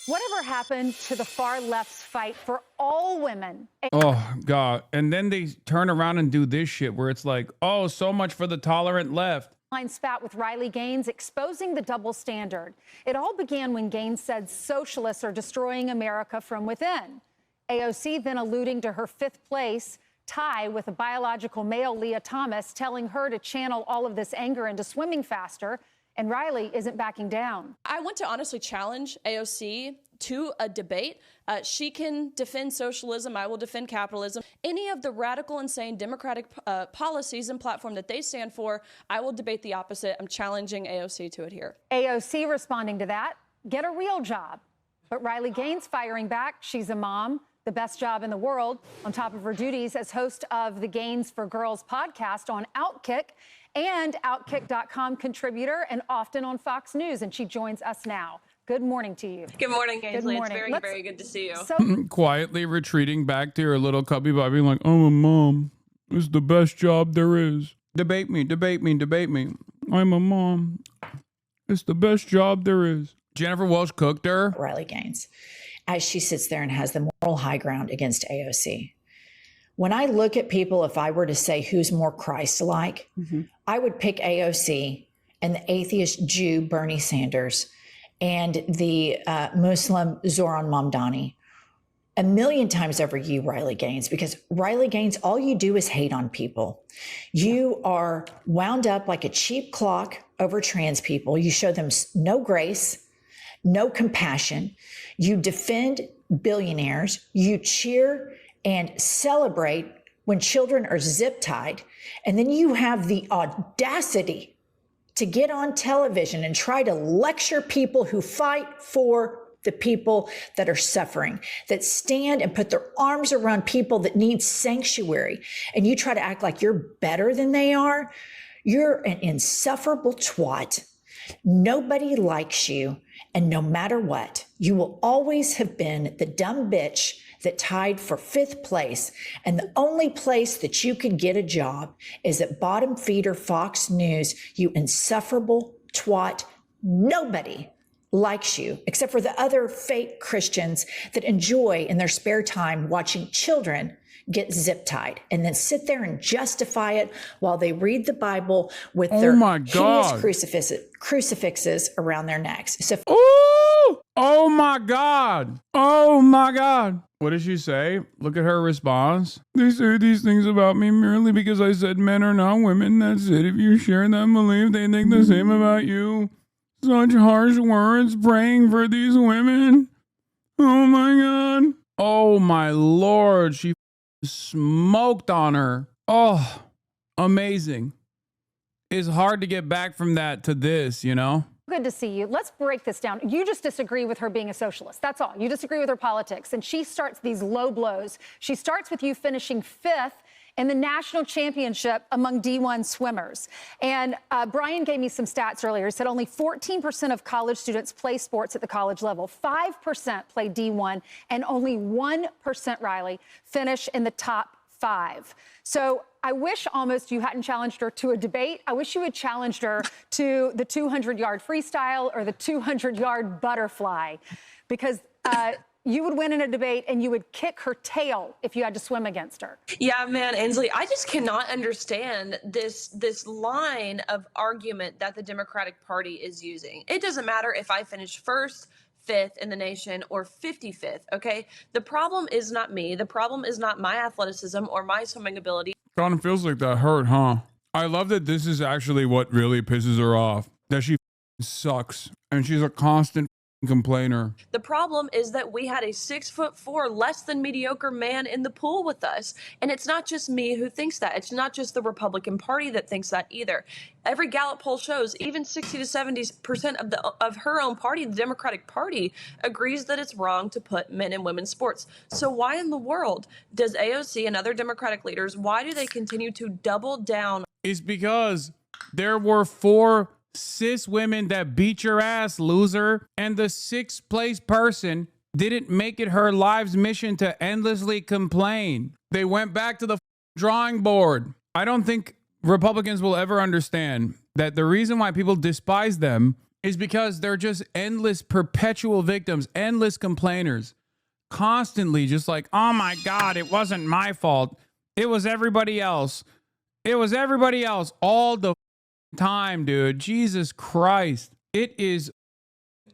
Whatever happened to the far left's fight for all women? Oh, God. And then they turn around and do this shit where it's like, oh, so much for the tolerant left. Spat with Riley Gaines exposing the double standard. It all began when Gaines said socialists are destroying America from within. AOC then alluding to her 5th place tie with a biological male, Leah Thomas, telling her to channel all of this anger into swimming faster. And Riley isn't backing down. I want to honestly challenge AOC to a debate. She can defend socialism. I will defend capitalism. Any of the radical, insane democratic policies and platform that they stand for, I will debate the opposite. I'm challenging AOC to it here. AOC responding to that, get a real job. But Riley Gaines firing back, she's a mom, the best job in the world, on top of her duties as host of the Gaines for Girls podcast on Outkick, and Outkick.com contributor and often on Fox News. And she joins us now. Good morning to you. Good morning, Ainsley. Good morning. It's very good to see you. Quietly retreating back to her little cubby bubby like, I'm a mom. It's the best job there is. Debate me, debate me, debate me. I'm a mom. It's the best job there is. Jennifer Welch cooked her. Riley Gaines, as she sits there and has the moral high ground against AOC. When I look at people, if I were to say who's more Christ-like, I would pick AOC and the atheist Jew Bernie Sanders and the Muslim Zoran Mamdani a million times over you, Riley Gaines, because Riley Gaines, all you do is hate on people. You are wound up like a cheap clock over trans people. You show them no grace, no compassion. You defend billionaires. You cheer and celebrate when children are zip tied. And then you have the audacity to get on television and try to lecture people who fight for the people that are suffering, that stand and put their arms around people that need sanctuary. And you try to act like you're better than they are. You're an insufferable twat. Nobody likes you. And no matter what, you will always have been the dumb bitch that tied for 5th place. And the only place that you could get a job is at bottom feeder Fox News, you insufferable twat. Nobody likes you except for the other fake Christians that enjoy in their spare time watching children get zip tied and then sit there and justify it while they read the Bible with their hideous crucifixes around their necks. So, oh my God. Oh my God. What did she say? Look at her response. They say these things about me merely because I said men are not women. That's it. If you share that belief, they think the same about you. Such harsh words praying for these women. Oh my God. Oh my Lord. She smoked on her. Oh, amazing. It's hard to get back from that to this, you know? Good to see you. Let's break this down. You just disagree with her being a socialist. That's all. You disagree with her politics. And she starts these low blows. She starts with you finishing 5th in the national championship among D1 swimmers. And Brian gave me some stats earlier. He said only 14% of college students play sports at the college level. 5% play D1, and only 1%, Riley, finish in the top 5. So I wish almost you hadn't challenged her to a debate. I wish you had challenged her to the 200-yard freestyle or the 200-yard butterfly, because you would win in a debate and you would kick her tail if you had to swim against her. Yeah, man, Ainsley, I just cannot understand this line of argument that the Democratic Party is using. It doesn't matter if I finish 1st, 5th in the nation or 55th, okay? The problem is not me. The problem is not my athleticism or my swimming ability. Kind of feels like that hurt, huh? I love that this is actually what really pisses her off. That she sucks. And she's a constant complainer. The problem is that we had a 6'4", less than mediocre man in the pool with us. And it's not just me who thinks that. It's not just the Republican Party that thinks that either. Every Gallup poll shows even 60 to 70% of her own party, the Democratic Party, agrees that it's wrong to put men in women's sports. So why in the world does AOC and other Democratic leaders, why do they continue to double down? It's because there were 4 cis women that beat your ass, loser, and the 6th place person didn't make it her life's mission to endlessly complain. They went back to the drawing board. I don't think Republicans will ever understand that the reason why people despise them is because they're just endless, perpetual victims, endless complainers, constantly just like, oh my God, it wasn't my fault. It was everybody else. It was everybody else all the time, dude. Jesus Christ. It is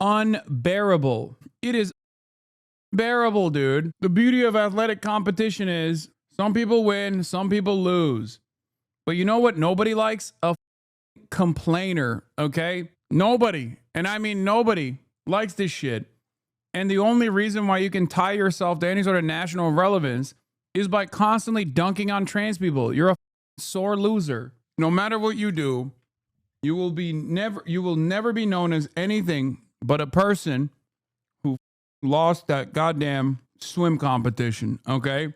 unbearable. It is unbearable, dude. The beauty of athletic competition is some people win, some people lose. But you know what nobody likes? A complainer, okay? Nobody, and I mean nobody, likes this shit. And the only reason why you can tie yourself to any sort of national relevance is by constantly dunking on trans people. You're a sore loser. No matter what you do, you will never be known as anything but a person who lost that goddamn swim competition, okay?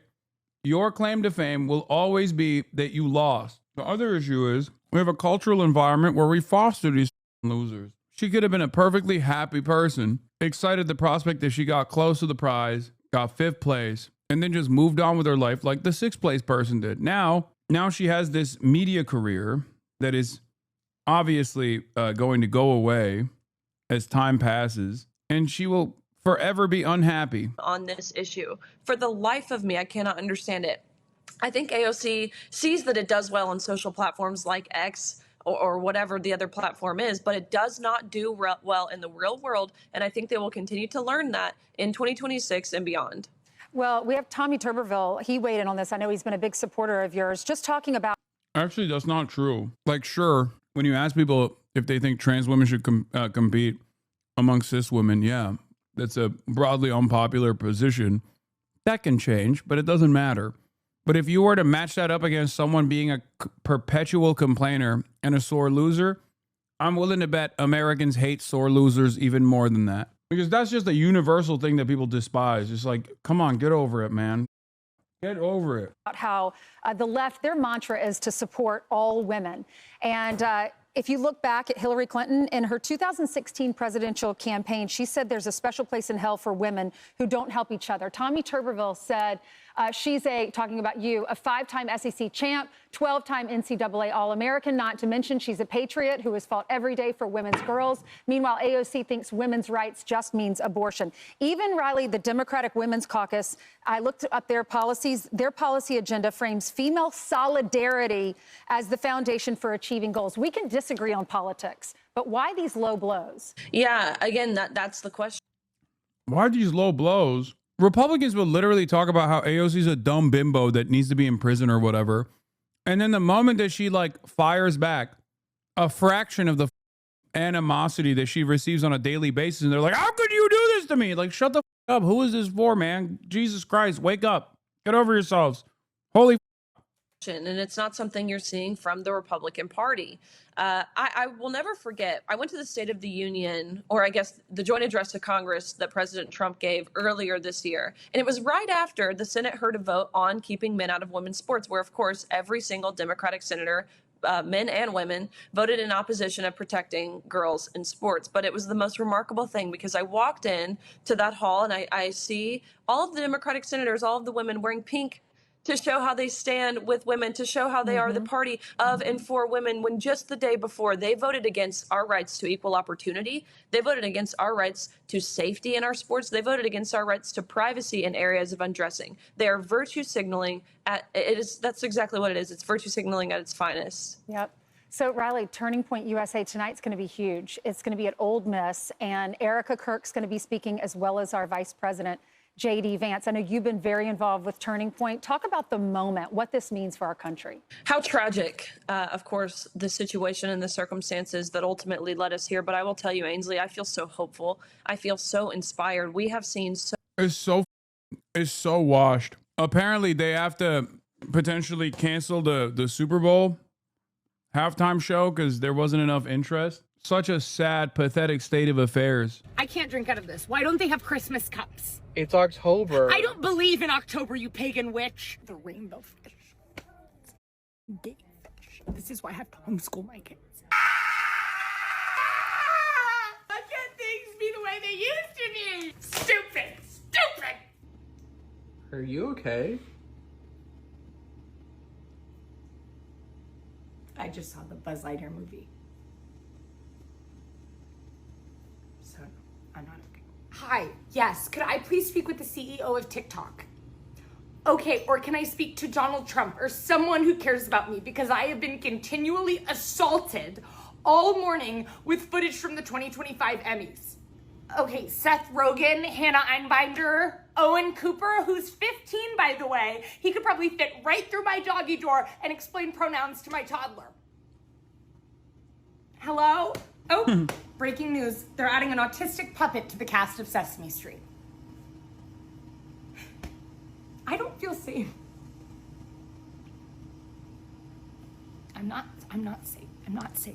Your claim to fame will always be that you lost. The other issue is we have a cultural environment where we foster these losers. She could have been a perfectly happy person, excited the prospect that she got close to the prize, got 5th place, and then just moved on with her life like the 6th place person did. Now she has this media career that is obviously going to go away as time passes, and she will forever be unhappy on this issue. For the life of me, I cannot understand it. I think AOC sees that it does well on social platforms like X or whatever the other platform is, but it does not do well in the real world. And I think they will continue to learn that in 2026 and beyond. Well, we have Tommy Tuberville. He weighed in on this. I know he's been a big supporter of yours. Just talking about. Actually, that's not true. Like, sure, when you ask people if they think trans women should compete among cis women, yeah, that's a broadly unpopular position. That can change, but it doesn't matter. But if you were to match that up against someone being a perpetual complainer and a sore loser, I'm willing to bet Americans hate sore losers even more than that. Because that's just a universal thing that people despise. It's like, come on, get over it, man. Get over it. How the left, their mantra is to support all women. And if you look back at Hillary Clinton in her 2016 presidential campaign, she said there's a special place in hell for women who don't help each other. Tommy Tuberville said she's talking about you, a 5-time SEC champ, 12-time NCAA All-American, not to mention she's a patriot who has fought every day for women's girls. Meanwhile, AOC thinks women's rights just means abortion. Even Riley, the Democratic Women's Caucus, I looked up their policies. Their policy agenda frames female solidarity as the foundation for achieving goals. We can disagree on politics, but why these low blows? Yeah, again, that's the question. Why these low blows? Republicans will literally talk about how AOC is a dumb bimbo that needs to be in prison or whatever. And then the moment that she like fires back a fraction of the animosity that she receives on a daily basis, and they're like, how could you do this to me? Like, shut the up. Who is this for, man? Jesus Christ, wake up. Get over yourselves. Holy. And it's not something you're seeing from the Republican Party. I will never forget, I went to the State of the Union, or I guess the joint address to Congress that President Trump gave earlier this year. And it was right after the Senate heard a vote on keeping men out of women's sports, where, of course, every single Democratic senator, men and women, voted in opposition of protecting girls in sports. But it was the most remarkable thing, because I walked in to that hall and I see all of the Democratic senators, all of the women wearing pink, to show how they stand with women, to show how they are the party of and for women, when just the day before they voted against our rights to equal opportunity. They voted against our rights to safety in our sports. They voted against our rights to privacy in areas of undressing. They are virtue signaling that's exactly what it is. It's virtue signaling at its finest. Yep. So, Riley, Turning Point USA tonight's going to be huge. It's going to be at Ole Miss, and Erica Kirk's going to be speaking, as well as our Vice President, J.D. Vance. I know you've been very involved with Turning Point. Talk about the moment, what this means for our country. How tragic, of course, the situation and the circumstances that ultimately led us here. But I will tell you, Ainsley, I feel so hopeful. I feel so inspired. We have seen so. It's so washed. Apparently, they have to potentially cancel the Super Bowl halftime show because there wasn't enough interest. Such a sad, pathetic state of affairs. I can't drink out of this. Why don't they have Christmas cups? It's October. I don't believe in October, you pagan witch. The rainbow fish. Gay fish. This is why I have to homeschool my kids. Why can't things be the way they used to be? Stupid! Stupid! Are you okay? I just saw the Buzz Lightyear movie. Hi, yes. Could I please speak with the CEO of TikTok? Okay, or can I speak to Donald Trump or someone who cares about me, because I have been continually assaulted all morning with footage from the 2025 Emmys. Okay, Seth Rogen, Hannah Einbinder, Owen Cooper, who's 15, by the way. He could probably fit right through my doggy door and explain pronouns to my toddler. Hello? Oh, breaking news. They're adding an autistic puppet to the cast of Sesame Street. I don't feel safe. I'm not safe. I'm not safe.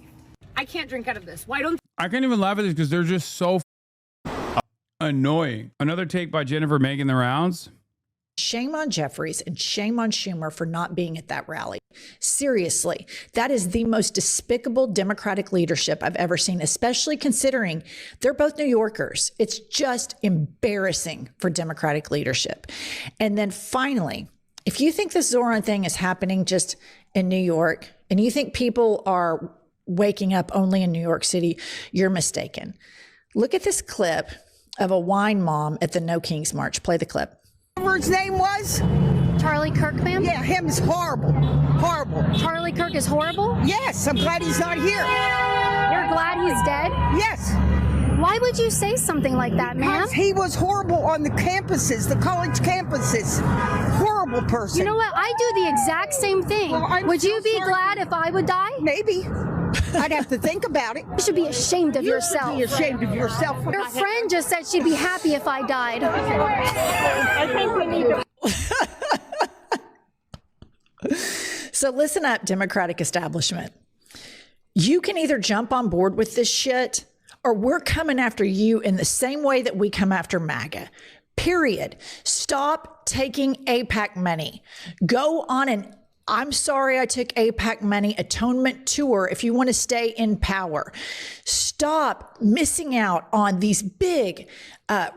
I can't drink out of this. Why don't I can't even laugh at this because they're just so annoying. Another take by Jennifer making the rounds. Shame on Jeffries and shame on Schumer for not being at that rally. Seriously, that is the most despicable Democratic leadership I've ever seen, especially considering they're both New Yorkers. It's just embarrassing for Democratic leadership. And then finally, if you think this Zoran thing is happening just in New York and you think people are waking up only in New York City, you're mistaken. Look at this clip of a wine mom at the No Kings March. Play the clip. Whatever his name was? Charlie Kirk, ma'am? Yeah, him is horrible. Horrible. Charlie Kirk is horrible? Yes, I'm glad he's not here. You're glad he's dead? Yes. Why would you say something like that, ma'am? Because he was horrible on the campuses, the college campuses. Horrible person. You know what? I do the exact same thing. Well, would you be glad if I would die? Maybe. I'd have to think about it. You should be ashamed of yourself. You should be ashamed of yourself. Your friend just said she'd be happy if I died. I think we need to... So listen up, Democratic establishment. You can either jump on board with this shit or we're coming after you in the same way that we come after MAGA. Period. Stop taking AIPAC money. Go on an I'm sorry I took AIPAC money atonement tour if you want to stay in power. Stop missing out on these big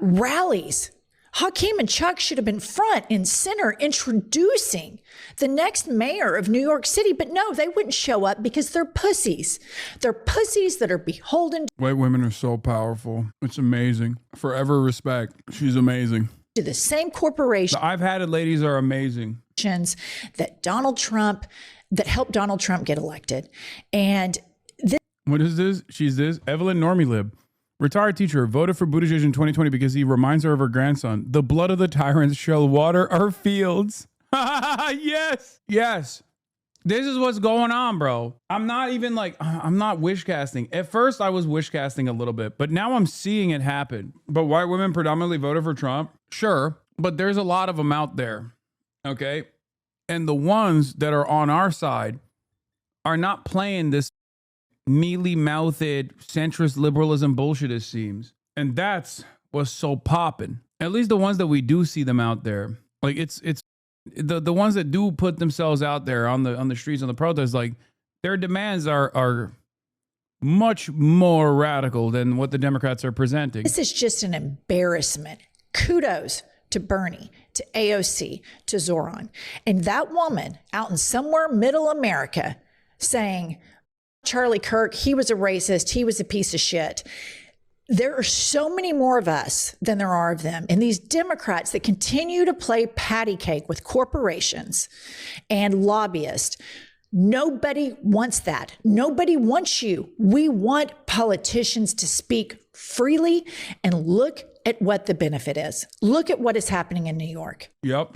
rallies. Hakeem and Chuck should have been front and center introducing the next mayor of New York City, but no, they wouldn't show up because they're pussies. They're pussies that are beholden White women are so powerful. It's amazing. Forever respect. She's amazing. to the same corporation. The I've had it ladies are amazing. That Donald Trump, that helped Donald Trump get elected. And this What is this? She's this. Evelyn Normie retired teacher, voted for Buttigieg in 2020 because he reminds her of her grandson. The blood of the tyrants shall water our fields. Yes. Yes. This is what's going on, bro. I'm not even like, I'm not wish casting. At first, I was wish casting a little bit, but now I'm seeing it happen. But white women predominantly voted for Trump. Sure. But there's a lot of them out there. Okay. And the ones that are on our side are not playing this mealy-mouthed centrist liberalism bullshit, it seems. And that's what's so popping. At least the ones that we do see them out there. Like it's the ones that do put themselves out there on the streets, on the protests, like their demands are much more radical than what the Democrats are presenting. is just an embarrassment. Kudos to Bernie, to AOC, to Zoran. And that woman out in somewhere middle America saying, Charlie Kirk, he was a racist, he was a piece of shit. There are so many more of us than there are of them. And these Democrats that continue to play patty cake with corporations and lobbyists, nobody wants that. Nobody wants you. We want politicians to speak freely and look at what the benefit is. Look at what is happening in New York. Yep.